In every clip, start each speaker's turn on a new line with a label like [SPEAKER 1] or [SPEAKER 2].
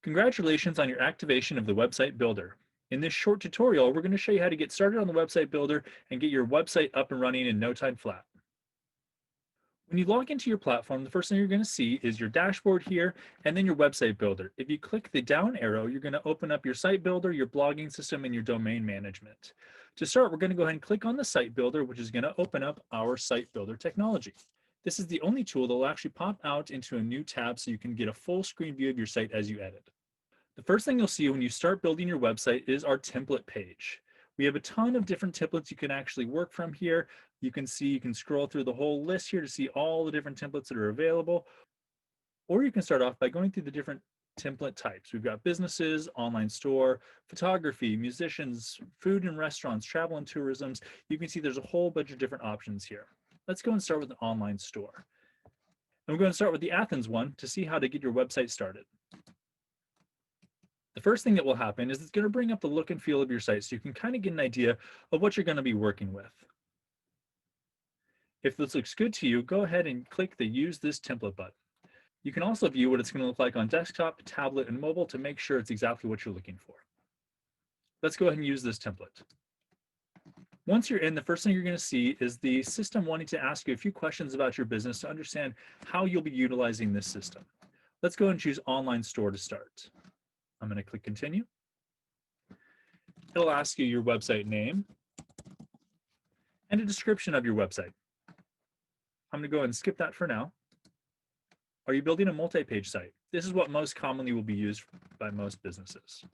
[SPEAKER 1] Congratulations on your activation of the Website Builder. In this short tutorial, we're going to show you how to get started on the Website Builder and get your website up and running in no time flat. When you log into your platform, the first thing you're going to see is your dashboard here and then your Website Builder. If you click the down arrow, you're going to open up your site builder, your blogging system, and your domain management. To start, we're going to go ahead and click on the site builder, which is going to open up our site builder technology. This is the only tool that will actually pop out into a new tab so you can get a full screen view of your site as you edit. The first thing you'll see when you start building your website is our template page. We have a ton of different templates you can actually work from here. You can see, you can scroll through the whole list here to see all the different templates that are available. Or you can start off by going through the different template types. We've got businesses, online store, photography, musicians, food and restaurants, travel and tourisms. You can see there's a whole bunch of different options here. Let's go and start with an online store. And we're going to start with the Athens one to see how to get your website started. The first thing that will happen is it's going to bring up the look and feel of your site so you can kind of get an idea of what you're going to be working with. If this looks good to you, go ahead and click the Use This Template button. You can also view what it's going to look like on desktop, tablet, and mobile to make sure it's exactly what you're looking for. Let's go ahead and use this template. Once you're in, the first thing you're going to see is the system wanting to ask you a few questions about your business to understand how you'll be utilizing this system. Let's go and choose Online Store to start. I'm going to click Continue. It'll ask you your website name and a description of your website. I'm going to go ahead and skip that for now. Are you building a multi-page site? This is what most commonly will be used by most businesses.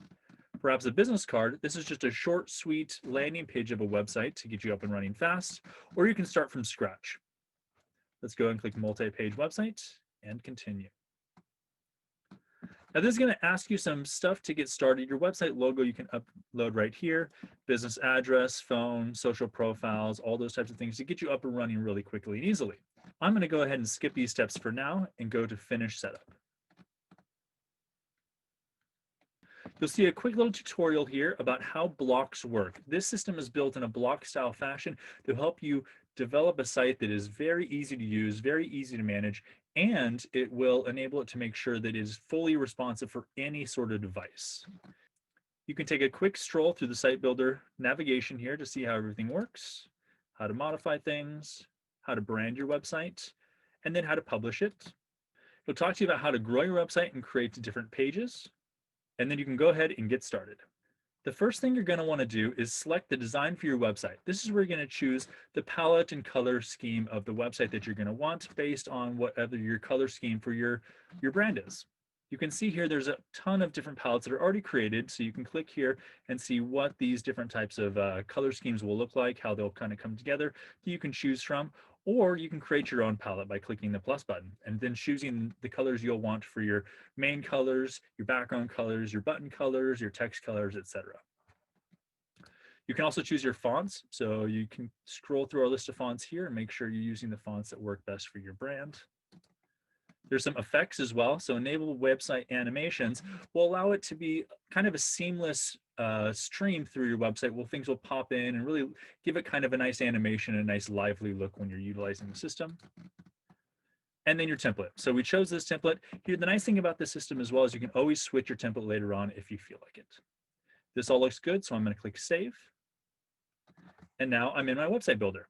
[SPEAKER 1] Perhaps a business card, this is just a short, sweet landing page of a website to get you up and running fast, or you can start from scratch. Let's go and click multi-page website and continue. Now this is going to ask you some stuff to get started. Your website logo you can upload right here, business address, phone, social profiles, all those types of things to get you up and running really quickly and easily. I'm going to go ahead and skip these steps for now and go to Finish Setup. You'll see a quick little tutorial here about how blocks work. This system is built in a block style fashion to help you develop a site that is very easy to use, very easy to manage, and it will enable it to make sure that it is fully responsive for any sort of device. You can take a quick stroll through the site builder navigation here to see how everything works, how to modify things, how to brand your website, and then how to publish it. It'll talk to you about how to grow your website and create different pages, and then you can go ahead and get started. The first thing you're going to want to do is select the design for your website. This is where you're going to choose the palette and color scheme of the website that you're going to want based on whatever your color scheme for your brand is. You can see here there's a ton of different palettes that are already created, so you can click here and see what these different types of color schemes will look like, how they'll kind of come together that you can choose from, or you can create your own palette by clicking the plus button and then choosing the colors you'll want for your main colors, your background colors, your button colors, your text colors, etc. You can also choose your fonts, so you can scroll through our list of fonts here and make sure you're using the fonts that work best for your brand. There's some effects as well, so enable website animations will allow it to be kind of a seamless stream through your website where things will pop in and really give it kind of a nice animation, a nice lively look when you're utilizing the system. And then your template. So we chose this template. Here, the nice thing about this system as well is you can always switch your template later on if you feel like it. This all looks good, so I'm going to click Save. And now I'm in my website builder.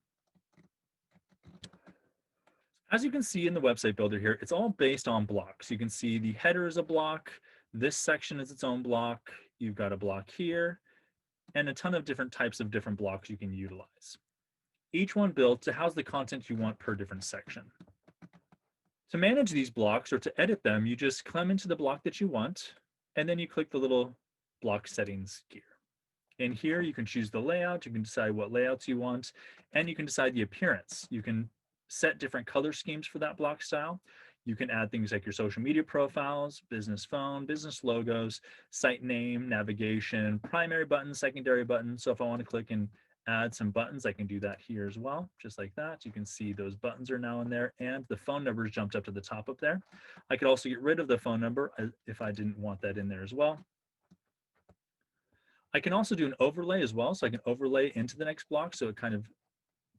[SPEAKER 1] As you can see in the website builder here, it's all based on blocks. You can see the header is a block, this section is its own block, you've got a block here, and a ton of different types of different blocks you can utilize. Each one built to house the content you want per different section. To manage these blocks or to edit them, you just climb into the block that you want, and then you click the little block settings gear. In here, you can choose the layout, you can decide what layouts you want, and you can decide the appearance. You can set different color schemes for that block style. You can add things like your social media profiles, business phone, business logos, site name, navigation, primary button, secondary button. So if I want to click and add some buttons, I can do that here as well, just like that. You can see those buttons are now in there and the phone number is jumped up to the top up there. I could also get rid of the phone number if I didn't want that in there as well. I can also do an overlay as well. So I can overlay into the next block so it kind of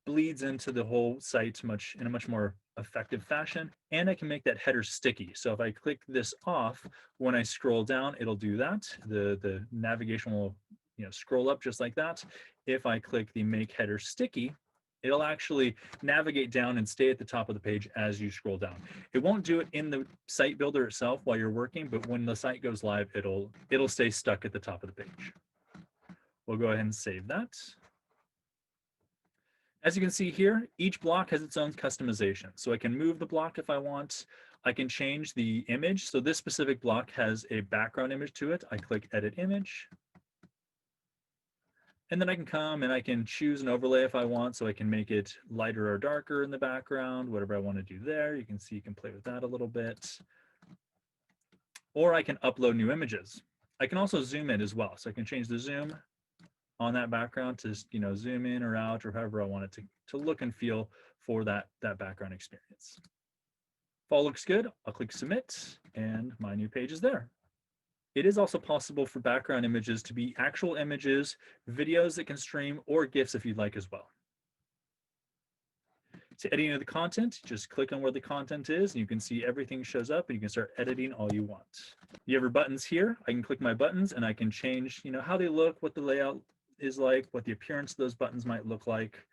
[SPEAKER 1] bleeds into the whole site in a much more effective fashion. And I can make that header sticky. So if I click this off, when I scroll down, it'll do that. The navigation will scroll up just like that. If I click the make header sticky, it'll actually navigate down and stay at the top of the page as you scroll down. It won't do it in the site builder itself while you're working, but when the site goes live, it'll stay stuck at the top of the page. We'll go ahead and save that. As you can see here, each block has its own customization. So I can move the block if I want. I can change the image. So this specific block has a background image to it. I click Edit Image. And then I can come and I can choose an overlay if I want. So I can make it lighter or darker in the background, whatever I want to do there. You can see you can play with that a little bit. Or I can upload new images. I can also zoom in as well. So I can change the zoom on that background to zoom in or out or however I want it to look and feel for that background experience. If all looks good, I'll click Submit and my new page is there. It is also possible for background images to be actual images, videos that can stream, or GIFs if you'd like as well. To editing the content, just click on where the content is and you can see everything shows up and you can start editing all you want. You have your buttons here. I can click my buttons and I can change how they look, what the layout is like, what the appearance of those buttons might look like.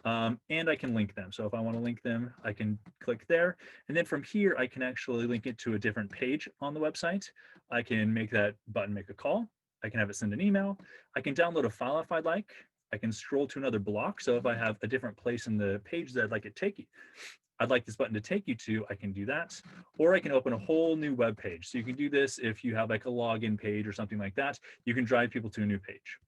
[SPEAKER 1] And I can link them. So if I want to link them, I can click there. And then from here, I can actually link it to a different page on the website. I can make that button make a call. I can have it send an email. I can download a file if I'd like. I can scroll to another block. So if I have a different place in the page that I'd like this button to take you to, I can do that. Or I can open a whole new web page. So you can do this if you have like a login page or something like that. You can drive people to a new page.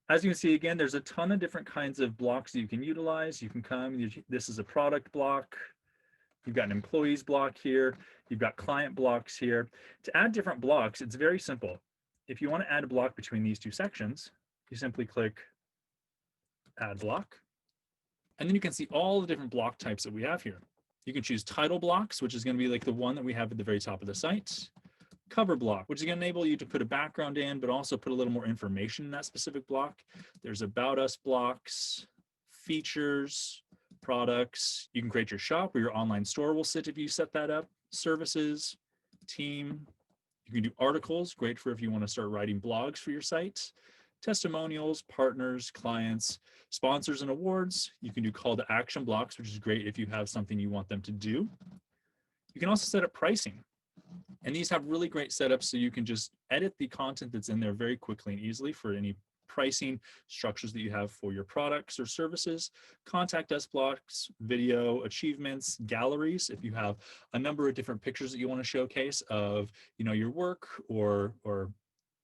[SPEAKER 1] As you can see, again, there's a ton of different kinds of blocks that you can utilize. You can come, this is a product block. You've got an employees block here. You've got client blocks here. To add different blocks, it's very simple. If you want to add a block between these two sections, you simply click Add Block. And then you can see all the different block types that we have here. You can choose title blocks, which is going to be like the one that we have at the very top of the site. Cover block, which is going to enable you to put a background in, but also put a little more information in that specific block. There's About Us blocks, features, products. You can create your shop where your online store will sit if you set that up. Services, team. You can do articles, great for if you want to start writing blogs for your site. Testimonials, partners, clients, sponsors and awards. You can do call to action blocks, which is great if you have something you want them to do. You can also set up pricing. And these have really great setups so you can just edit the content that's in there very quickly and easily for any pricing structures that you have for your products or services. Contact us blocks, video, achievements, galleries. If you have a number of different pictures that you want to showcase of your work or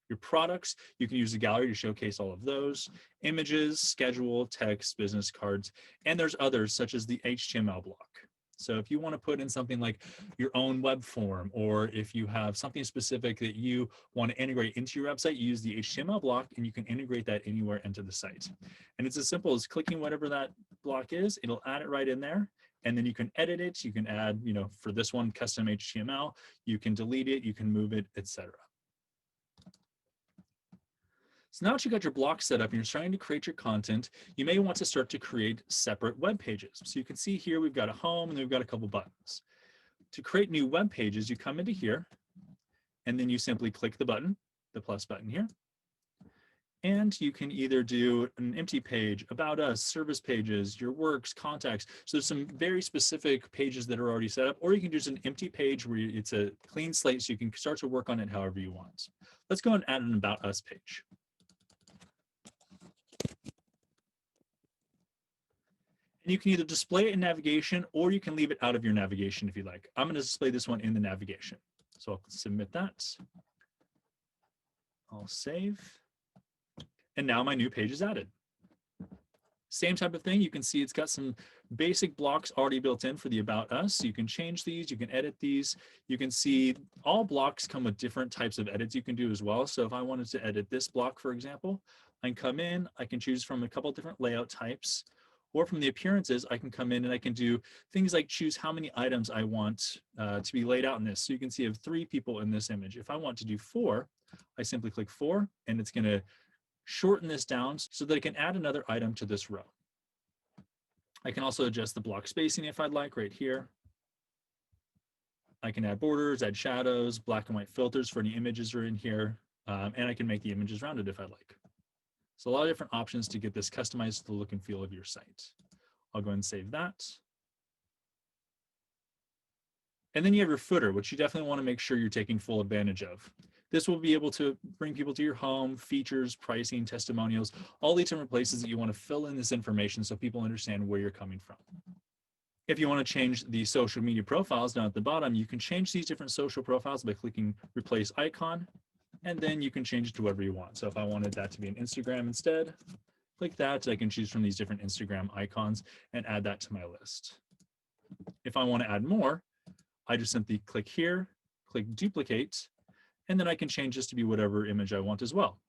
[SPEAKER 1] your products, you can use the gallery to showcase all of those. Images, schedule, text, business cards, and there's others such as the HTML block. So if you want to put in something like your own web form, or if you have something specific that you want to integrate into your website, you use the HTML block and you can integrate that anywhere into the site. And it's as simple as clicking whatever that block is, it'll add it right in there. And then you can edit it. You can add, for this one, custom HTML, you can delete it, you can move it, etc. So now that you got your block set up and you're starting to create your content, you may want to start to create separate web pages. So you can see here we've got a home and then we've got a couple buttons. To create new web pages, you come into here and then you simply click the button, the plus button here. And you can either do an empty page, about us, service pages, your works, contacts. So there's some very specific pages that are already set up, or you can do just an empty page where it's a clean slate so you can start to work on it however you want. Let's go and add an about us page. And you can either display it in navigation or you can leave it out of your navigation if you like. I'm going to display this one in the navigation. So I'll submit that. I'll save. And now my new page is added. Same type of thing. You can see it's got some basic blocks already built in for the About Us. You can change these. You can edit these. You can see all blocks come with different types of edits you can do as well. So if I wanted to edit this block, for example, I can come in. I can choose from a couple different layout types. Or from the appearances, I can come in and I can do things like choose how many items I want to be laid out in this. So you can see I have 3 people in this image. If I want to do 4, I simply click 4, and it's going to shorten this down so that I can add another item to this row. I can also adjust the block spacing if I'd like right here. I can add borders, add shadows, black and white filters for any images are in here, and I can make the images rounded if I like. So a lot of different options to get this customized to the look and feel of your site. I'll go ahead and save that. And then you have your footer, which you definitely want to make sure you're taking full advantage of. This will be able to bring people to your home, features, pricing, testimonials, all these different places that you want to fill in this information so people understand where you're coming from. If you want to change the social media profiles down at the bottom, you can change these different social profiles by clicking replace icon, and then you can change it to whatever you want. So if I wanted that to be an Instagram instead, click that. I can choose from these different Instagram icons and add that to my list. If I want to add more, I just simply click here, click duplicate, and then I can change this to be whatever image I want as well.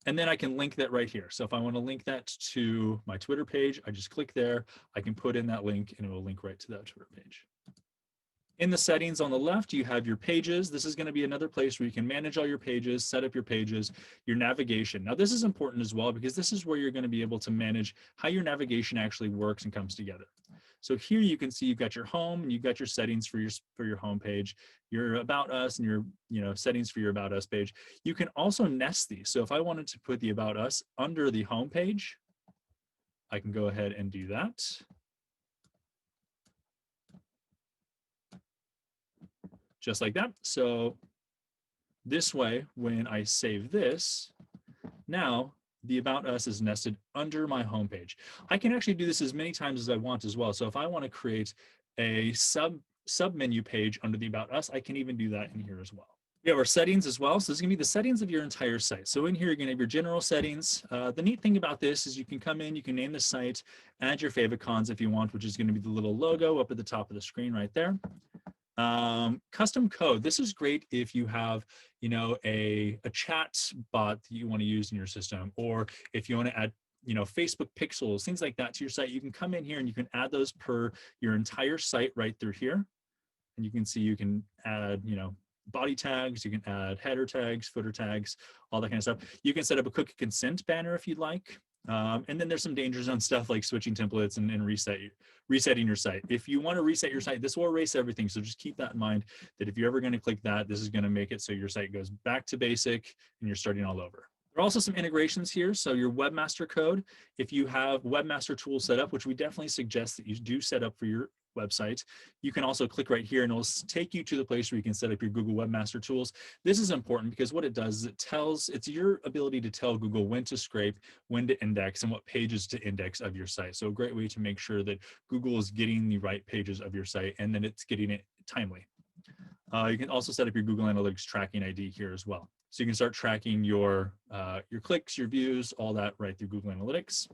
[SPEAKER 1] And then I can link that right here. So if I want to link that to my Twitter page, I just click there. I can put in that link and it will link right to that Twitter page. In the settings on the left, you have your pages. This is going to be another place where you can manage all your pages, set up your pages, your navigation. Now, this is important as well because this is where you're going to be able to manage how your navigation actually works and comes together. So here you can see you've got your home and you've got your settings for your home page, your About Us and your settings for your About Us page. You can also nest these. So if I wanted to put the About Us under the home page, I can go ahead and do that. Just like that. So this way, when I save this, now the About Us is nested under my homepage. I can actually do this as many times as I want as well. So if I want to create a sub menu page under the About Us, I can even do that in here as well. We have our settings as well. So this is going to be the settings of your entire site. So in here, you're going to have your general settings. The neat thing about this is you can come in, you can name the site, add your favicons if you want, which is going to be the little logo up at the top of the screen right there. Custom code. This is great if you have, a chat bot that you want to use in your system, or if you want to add, Facebook pixels, things like that to your site. You can come in here and you can add those per your entire site right through here. And you can see you can add, body tags, you can add header tags, footer tags, all that kind of stuff. You can set up a cookie consent banner if you'd like. And then there's some danger zone stuff like switching templates and resetting your site. If you want to reset your site, this will erase everything. So just keep that in mind that if you're ever going to click that, this is going to make it so your site goes back to basic and you're starting all over. There are also some integrations here. So your webmaster code, if you have webmaster tools set up, which we definitely suggest that you do set up for your website, you can also click right here and it'll take you to the place where you can set up your Google Webmaster Tools. This is important because what it does is it's your ability to tell Google when to scrape, when to index, and what pages to index of your site. So a great way to make sure that Google is getting the right pages of your site and then it's getting it timely. You can also set up your Google Analytics tracking ID here as well. So you can start tracking your clicks, your views, all that right through Google Analytics.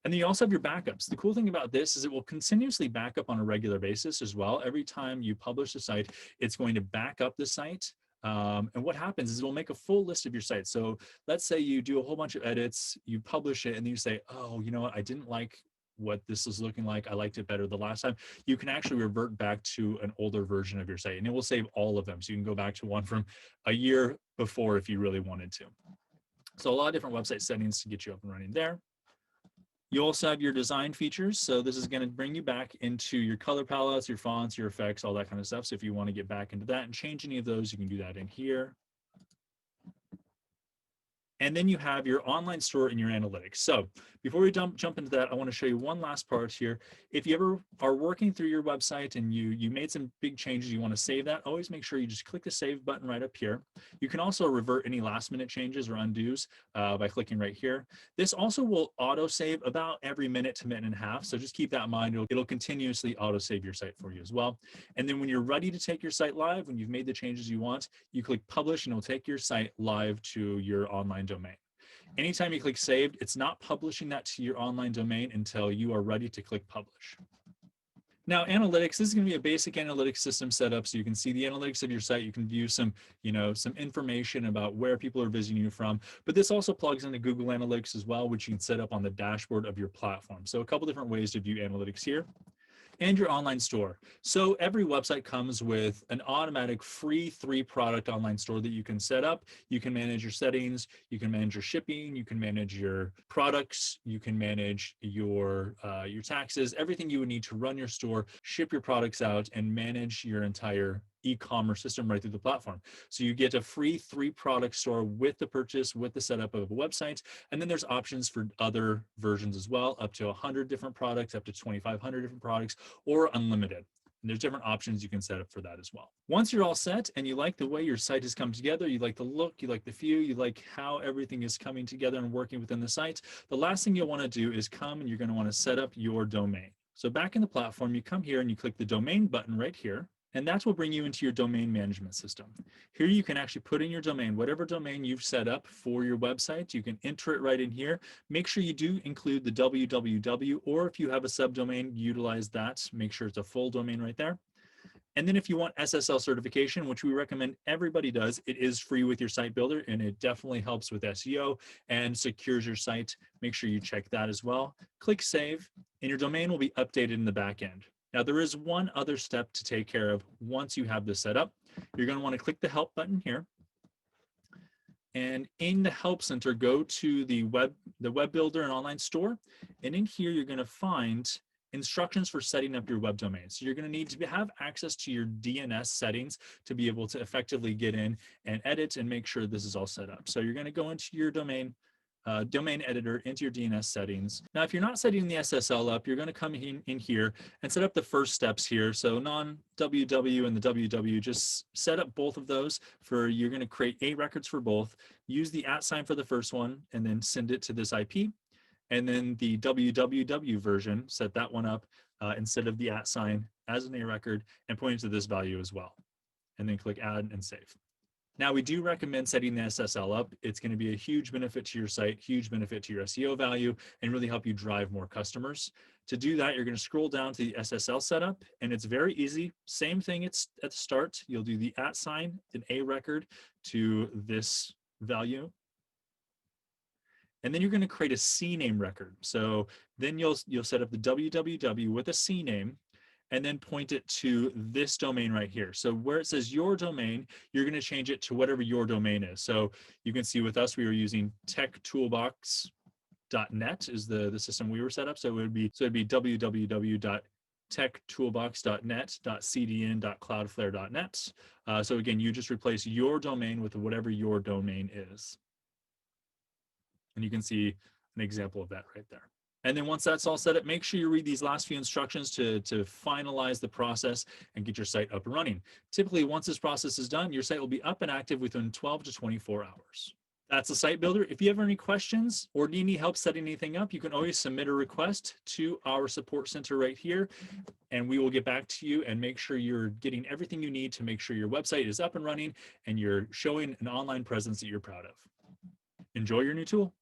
[SPEAKER 1] And then you also have your backups. The cool thing about this is it will continuously back up on a regular basis as well. Every time you publish a site, it's going to back up the site. And what happens is it will make a full list of your site. So let's say you do a whole bunch of edits, you publish it, and then you say, oh, you know what, I didn't like what this is looking like. I liked it better the last time. You can actually revert back to an older version of your site, and it will save all of them. So you can go back to one from a year before if you really wanted to. So a lot of different website settings to get you up and running there. You also have your design features. So this is going to bring you back into your color palettes, your fonts, your effects, all that kind of stuff. So if you want to get back into that and change any of those, you can do that in here. And then you have your online store and your analytics. So before we jump into that, I want to show you one last part here. If you ever are working through your website and you made some big changes, you want to save that, always make sure you just click the save button right up here. You can also revert any last minute changes or undos by clicking right here. This also will auto save about every minute to minute and a half. So just keep that in mind. It'll continuously auto save your site for you as well. And then when you're ready to take your site live, when you've made the changes you want, you click publish and it'll take your site live to your online domain. Anytime you click saved, it's not publishing that to your online domain until you are ready to click publish. Now, analytics, this is going to be a basic analytics system setup, so you can see the analytics of your site. You can view some, some information about where people are visiting you from. But this also plugs into Google Analytics as well, which you can set up on the dashboard of your platform. So a couple different ways to view analytics here. and your online store. So every website comes with an automatic free 3-product online store that you can set up. You can manage your settings, you can manage your shipping, you can manage your products, you can manage your taxes, everything you would need to run your store, ship your products out, and manage your entire e-commerce system right through the platform. So you get a free 3-product store with the purchase, with the setup of a website. And then there's options for other versions as well, up to 100 different products, up to 2,500 different products, or unlimited. And there's different options you can set up for that as well. Once you're all set and you like the way your site has come together, you like the look, you like the feel, you like how everything is coming together and working within the site, the last thing you'll want to do is come and you're going to want to set up your domain. So back in the platform, you come here and you click the domain button right here. And that will bring you into your domain management system. Here you can actually put in your domain, whatever domain you've set up for your website, you can enter it right in here. Make sure you do include the www, or if you have a subdomain, utilize that. Make sure it's a full domain right there. And then if you want SSL certification, which we recommend everybody does, it is free with your site builder and it definitely helps with SEO and secures your site. Make sure you check that as well. Click save and your domain will be updated in the back end. Now, there is one other step to take care of once you have this set up. You're going to want to click the help button here. And in the help center, go to the web builder and online store. And in here, you're going to find instructions for setting up your web domain. So you're going to need to have access to your DNS settings to be able to effectively get in and edit and make sure this is all set up. So you're going to go into your domain editor, into your DNS settings. Now, if you're not setting the SSL up, you're going to come in here and set up the first steps here. So non-WW and the WW, just set up both of those you're going to create 8 records for both. Use the @ for the first one and then send it to this IP. And then the www version, set that one up instead of the @ as an A record and point it to this value as well. And then click add and save. Now, we do recommend setting the SSL up. It's going to be a huge benefit to your site, huge benefit to your SEO value, and really help you drive more customers. To do that, you're going to scroll down to the SSL setup, and it's very easy. Same thing it's at the start. You'll do the @ an A record to this value. And then you're going to create a CNAME record. So then you'll set up the www with a CNAME, and then point it to this domain right here. So where it says your domain, you're going to change it to whatever your domain is. So you can see with us, we were using techtoolbox.net is the system we were set up. So it'd be www.techtoolbox.net.cdn.cloudflare.net. So again, you just replace your domain with whatever your domain is. And you can see an example of that right there. And then once that's all set up, make sure you read these last few instructions to finalize the process and get your site up and running. Typically, once this process is done, your site will be up and active within 12 to 24 hours. That's the site builder. If you have any questions or need any help setting anything up, you can always submit a request to our support center right here, and we will get back to you and make sure you're getting everything you need to make sure your website is up and running and you're showing an online presence that you're proud of. Enjoy your new tool.